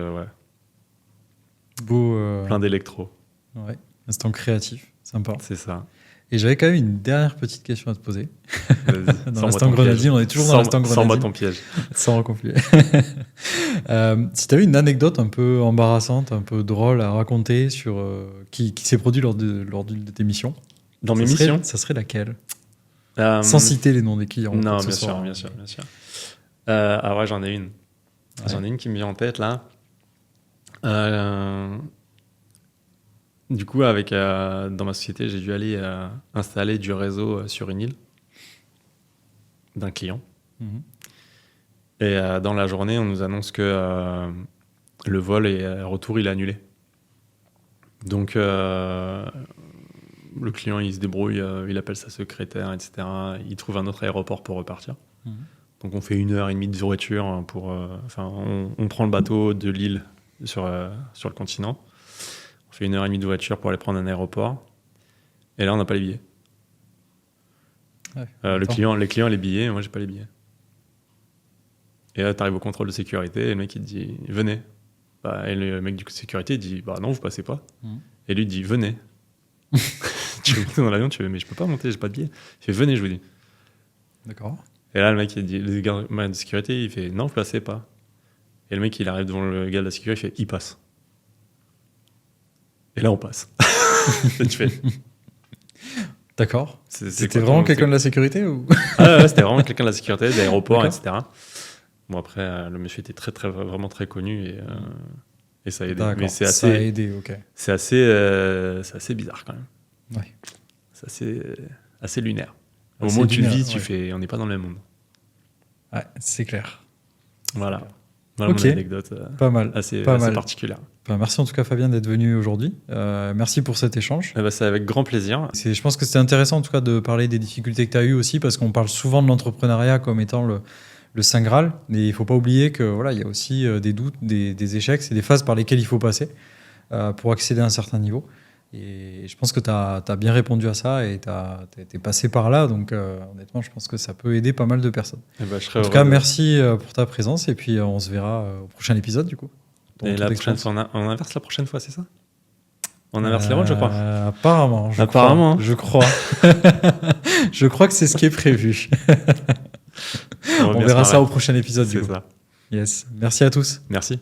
Beau. Plein d'électro. Ouais, instant créatif, sympa. C'est ça. Et j'avais quand même une dernière petite question à te poser. Vas-y, dans l'instant grenadine, on est toujours dans l'instant grenadine. Sans-moi ton piège. Sans recomplier. Si tu as eu une anecdote un peu embarrassante, un peu drôle à raconter sur qui s'est produit lors d'une de tes missions. Dans mes missions, ça serait laquelle sans citer les noms des clients. Non, bien sûr. Ah ouais, j'en ai une. Ouais. J'en ai une qui me vient en tête là. Du coup, dans ma société, j'ai dû aller installer du réseau sur une île d'un client. Et dans la journée, on nous annonce que le vol et retour, il est annulé. Donc, le client, il se débrouille, il appelle sa secrétaire, etc. Il trouve un autre aéroport pour repartir. Donc, on fait 1h30 de voiture on prend le bateau de l'île sur le continent. On fait 1h30 de voiture pour aller prendre un aéroport. Et là, on n'a pas les billets. Ouais, les clients, les billets, moi, j'ai pas les billets. Et là, tu arrives au contrôle de sécurité et le mec, il te dit « Venez ». Et le mec du sécurité, il dit « Bah non, vous passez pas ». Et lui, il dit « Venez ». Tu veux monter dans l'avion, mais je peux pas monter, j'ai pas de billets. Il fait « Venez, je vous dis ». D'accord. Et là, le mec, il dit, le gars de sécurité, il fait « Non, vous passez pas ». Et le mec, il arrive devant le gars de la sécurité, il fait « Il passe ». Et là, on passe. Et tu fais... D'accord. C'était vraiment quelqu'un de la sécurité ou... Ouais, c'était vraiment quelqu'un de la sécurité, de l'aéroport, etc. Bon, après, le monsieur était vraiment très connu et ça a aidé. D'accord, mais ça a aidé, ok. C'est assez bizarre quand même. Ouais. C'est assez lunaire. Au moment où tu le vis, on n'est pas dans le même monde. Ouais, c'est clair. Voilà mon anecdote. Pas mal. Assez particulière. Merci en tout cas Fabien d'être venu aujourd'hui. Merci pour cet échange. C'est avec grand plaisir. Je pense que c'était intéressant en tout cas de parler des difficultés que tu as eues aussi parce qu'on parle souvent de l'entrepreneuriat comme étant le Saint Graal, mais il ne faut pas oublier que il y a aussi des doutes, des échecs, c'est des phases par lesquelles il faut passer pour accéder à un certain niveau. Et je pense que tu as bien répondu à ça et tu es passé par là, donc honnêtement je pense que ça peut aider pas mal de personnes. En tout cas, merci pour ta présence et puis on se verra au prochain épisode du coup. Et la prochaine fois, on inverse la prochaine fois, c'est ça? On inverse les rôles, je crois. Apparemment. Je crois. Je crois que c'est ce qui est prévu. On verra ça au prochain épisode. C'est ça. Yes. Merci à tous. Merci.